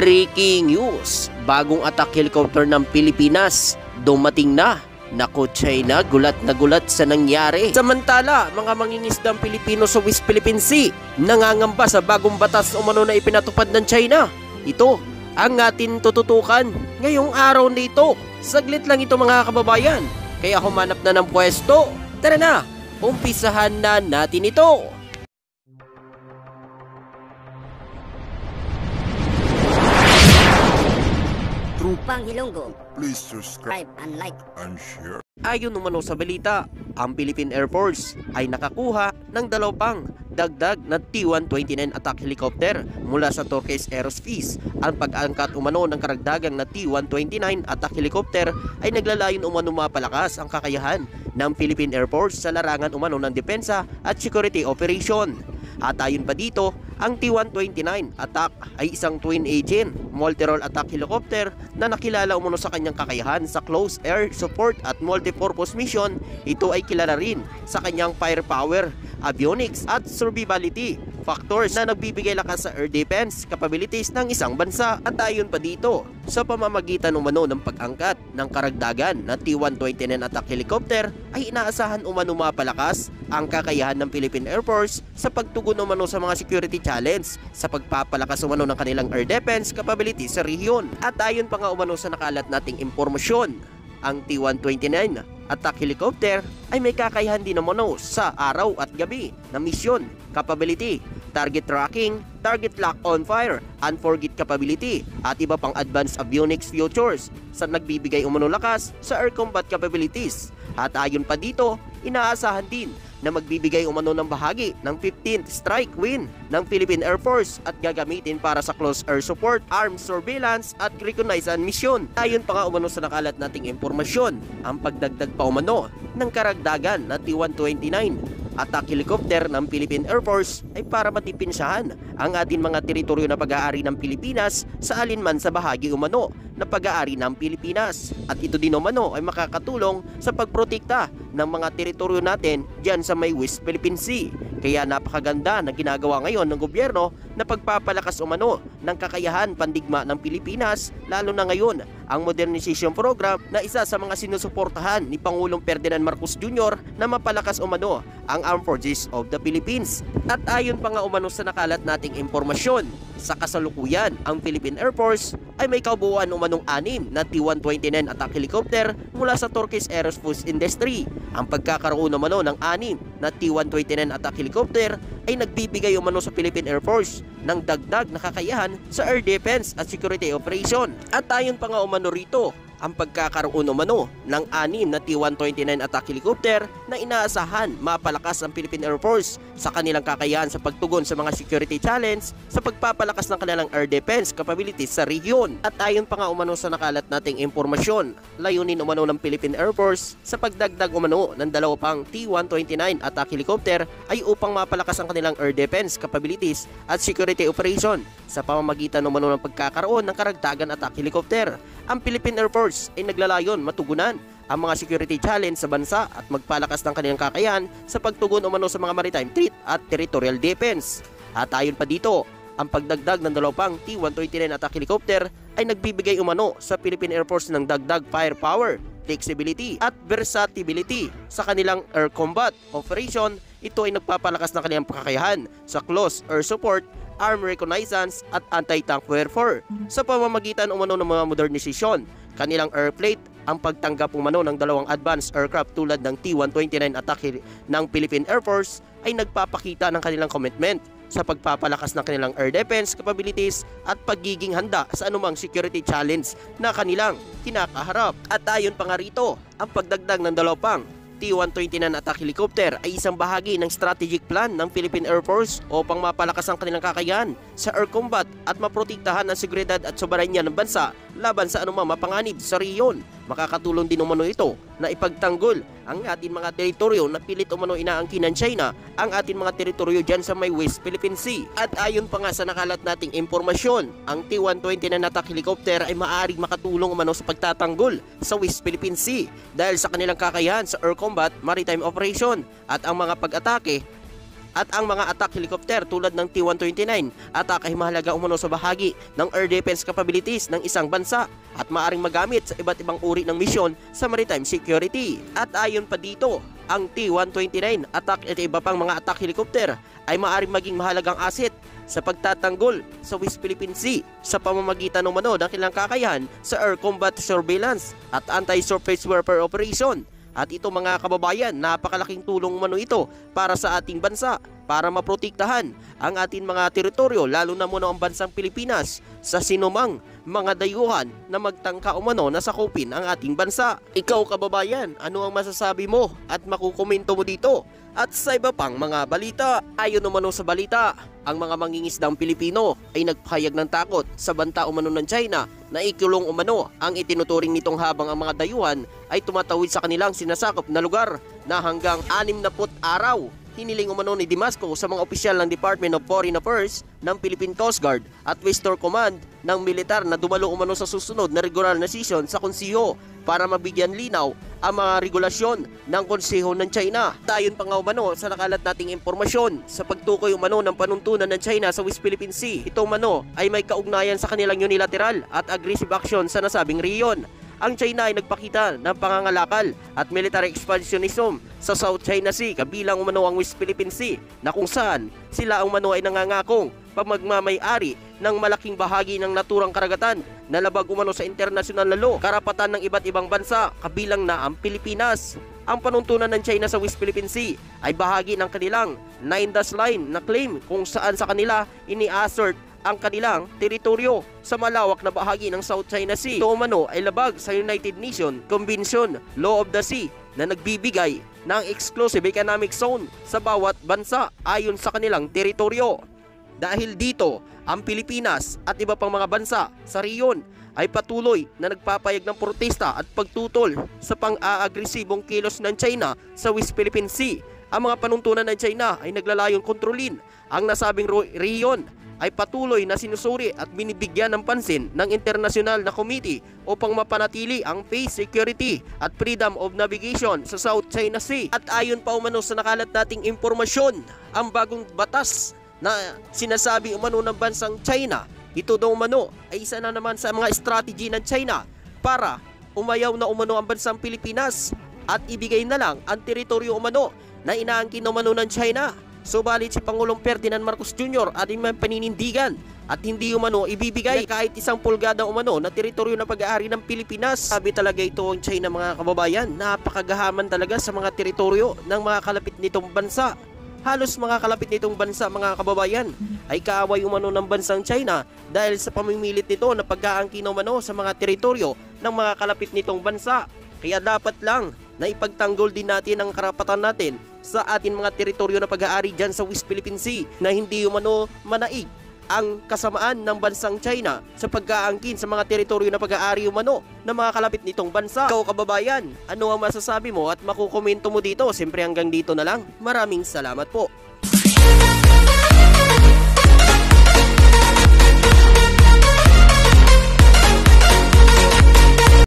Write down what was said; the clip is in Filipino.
Breaking news, bagong attack helicopter ng Pilipinas, dumating na. Naku China, gulat na gulat sa nangyari. Samantala, mga mangingisdang Pilipino sa West Philippine Sea, nangangamba sa bagong batas umano na ipinatupad ng China. Ito ang atin tututukan ngayong araw na ito. Saglit lang ito mga kababayan, kaya humanap na ng pwesto. Tara na, umpisahan na natin ito. Trupang Hilonggo, please subscribe and like and share. Ayon umano sa balita, ang Philippine Air Force ay nakakuha ng dalawang dagdag na T-129 attack helicopter mula sa Turkish Aerospace. Ang pag-angkat umano ng karagdagang na T-129 attack helicopter ay naglalayon umano mapalakas ang kakayahan ng Philippine Air Force sa larangan umano ng depensa at security operation. At ayon pa dito, ang T-129 attack ay isang twin-engine multi-role attack helicopter na nakilala umano sa kanyang kakayahan sa close air support at multi-purpose mission. Ito ay kilala rin sa kanyang firepower, avionics at survivability factors na nagbibigay lakas sa air defense capabilities ng isang bansa. At ayon pa dito, sa pamamagitan umano ng pag-angkat ng karagdagan na T-129 attack helicopter ay inaasahan umano mapalakas ang kakayahan ng Philippine Air Force sa pagtugon umano sa mga security challenge sa pagpapalakas umano ng kanilang air defense capability sa rehiyon. At ayon pa nga umano sa nakalat nating impormasyon, ang T-129 attack helicopter ay may kakayahan din umano sa araw at gabi na mission capability, target tracking, target lock on fire, unforget capability at iba pang advanced avionics features sa nagbibigay umano lakas sa air combat capabilities. At ayon pa dito, inaasahan din na magbibigay umano ng bahagi ng 15th Strike Wing ng Philippine Air Force at gagamitin para sa close air support, armed surveillance at reconnaissance mission. Ayon pa nga umano sa nakalat nating impormasyon, ang pagdagdag pa umano ng karagdagan na T-129 attack helicopter ng Philippine Air Force ay para matipinsahan ang ating mga teritoryo na pag-aari ng Pilipinas sa alinman sa bahagi umano na pag-aari ng Pilipinas. At ito din umano ay makakatulong sa pagprotekta ng mga teritoryo natin dyan sa may West Philippine Sea. Kaya napakaganda na ginagawa ngayon ng gobyerno na pagpapalakas umano ng kakayahan pandigma ng Pilipinas, lalo na ngayon ang modernization program na isa sa mga sinusuportahan ni Pangulong Ferdinand Marcos Jr. na mapalakas umano ang Armed Forces of the Philippines. At ayon pa nga umano sa nakalat nating impormasyon, sa kasalukuyan ang Philippine Air Force ay may kabuuan umanong 6 na T-129 attack helicopter mula sa Turkish Aerospace Industry. Ang pagkakaroon umano ng 6 na T-129 attack helicopter ay nagbibigay umano sa Philippine Air Force ng dagdag na kakayahan sa air defense at security operation. At ayon pa nga umano rito, ang pagkakaroon umano ng 6 na T-129 attack helicopter na inaasahan mapalakas ang Philippine Air Force sa kanilang kakayahan sa pagtugon sa mga security challenge sa pagpapalakas ng kanilang air defense capabilities sa rehiyon. At ayon pa nga umano sa nakalat nating impormasyon, layunin umano ng Philippine Air Force sa pagdagdag umano ng 2 pang T-129 attack helicopter ay upang mapalakas ang kanilang air defense capabilities at security operation sa pamamagitan umano ng pagkakaroon ng karagdagan attack helicopter. Ang Philippine Air Force ay naglalayon matugunan ang mga security challenge sa bansa at magpalakas ng kanilang kakayahan sa pagtugon umano sa mga maritime threat at territorial defense. At ayon pa dito, ang pagdagdag ng 2 pang T-129 attack helicopter ay nagbibigay umano sa Philippine Air Force ng dagdag firepower, flexibility at versatility sa kanilang air combat operation. Ito ay nagpapalakas ng kanilang kakayahan sa close air support, armed reconnaissance at anti-tank warfare sa pamamagitan umano ng mga modernisasyon. Kanilang airplate, ang pagtanggap umano ng 2 advanced aircraft tulad ng T-129 attack ng Philippine Air Force ay nagpapakita ng kanilang commitment sa pagpapalakas ng kanilang air defense capabilities at pagiging handa sa anumang security challenge na kanilang kinakaharap. At ayon pa nga rito, ang pagdagdag ng 2 pang T-129 attack helicopter ay isang bahagi ng strategic plan ng Philippine Air Force upang mapalakas ang kanilang kakayahan sa air combat at maprotektahan ang seguridad at soberanya ng bansa laban sa anumang mapanganib sa rehiyon. Makakatulong din umano ito na ipagtanggol ang ating mga teritoryo na pilit umano inaangkin ng China, ang ating mga teritoryo dyan sa may West Philippine Sea. At ayon pa nga sa nakalat nating impormasyon, ang T-129 attack helicopter ay maaaring makatulong umano sa pagtatanggol sa West Philippine Sea dahil sa kanilang kakayahan sa air combat, maritime operation at ang mga pag-atake At ang mga attack helicopter tulad ng T-129 attack ay mahalaga umano sa bahagi ng air defense capabilities ng isang bansa at maaring magamit sa iba't ibang uri ng misyon sa maritime security. At ayon pa dito, ang T-129 attack at iba pang mga attack helicopter ay maaring maging mahalagang asset sa pagtatanggol sa West Philippine Sea sa pamamagitan ng ng kanilang kakayahan sa air combat surveillance at anti-surface warfare operation. At ito mga kababayan, napakalaking tulong ito para sa ating bansa para maprotektahan ang ating mga teritoryo, lalo na ang bansang Pilipinas sa sinumang mga dayuhan na magtangka na sakupin ang ating bansa. Ikaw kababayan, ano ang masasabi mo at makukomento mo dito? At sa iba pang mga balita, ayon sa balita, ang mga mangingisdang Pilipino ay nagpahayag ng takot sa banta ng China na ikulong ang itinuturing nitong habang ang mga dayuhan ay tumatawid sa kanilang sinasakop na lugar na hanggang 60 araw. Hiniling ni Damasco sa mga opisyal ng Department of Foreign Affairs ng Philippine Coast Guard at Western Command ng militar na dumalo sa susunod na regular na session sa Konseho para mabigyan linaw ang mga regulasyon ng Konseho ng China. Tayon pa nga sa nakalat nating impormasyon sa pagtukoy ng panuntunan ng China sa West Philippine Sea. Ito ay may kaugnayan sa kanilang unilateral at aggressive action sa nasabing riyon. Ang China ay nagpakita ng pangangalakal at military expansionism sa South China Sea kabilang ang West Philippine Sea na kung saan sila ay nangangakong pagmamay-ari ng malaking bahagi ng naturang karagatan na labag sa international na law, karapatan ng iba't ibang bansa kabilang na ang Pilipinas. Ang panuntunan ng China sa West Philippine Sea ay bahagi ng kanilang 9-dash line na claim kung saan sa kanila ini-assert ang kanilang teritoryo sa malawak na bahagi ng South China Sea. Ito ay labag sa United Nations Convention Law of the Sea na nagbibigay ng exclusive economic zone sa bawat bansa ayon sa kanilang teritoryo. Dahil dito, ang Pilipinas at iba pang mga bansa sa riyon ay patuloy na nagpapayag ng protesta at pagtutol sa pang-aagresibong kilos ng China sa West Philippine Sea. Ang mga panuntunan ng China ay naglalayong kontrolin ang nasabing riyon ay patuloy na sinusuri at binibigyan ng pansin ng internasyonal na committee upang mapanatili ang peace, security at freedom of navigation sa South China Sea. At ayon pa sa nakalat nating impormasyon, ang bagong batas na sinasabi ng bansang China, ito daw ay isa na naman sa mga strategy ng China para umayaw na ang bansang Pilipinas at ibigay na lang ang teritoryo na inaangkin ng China. Subalit si Pangulong Ferdinand Marcos Jr. at may paninindigan at hindi ibibigay kahit isang pulgada na teritoryo na pag-aari ng Pilipinas. Sabi talaga ito ang China mga kababayan, napakagahaman talaga sa mga teritoryo ng mga kalapit nitong bansa. Halos mga kalapit nitong bansa mga kababayan ay kaaway ng bansang China dahil sa pamimilit nito na pag-aangkin sa mga teritoryo ng mga kalapit nitong bansa. Kaya dapat lang na ipagtanggol din natin ang karapatan natin sa atin mga teritoryo na pag-aari dyan sa West Philippine Sea na hindi manaig ang kasamaan ng bansang China sa pag-aangkin sa mga teritoryo na pag-aari ng mga kalapit nitong bansa. Ikaw kababayan, ano ang masasabi mo at makukomento mo dito? Siyempre hanggang dito na lang. Maraming salamat po.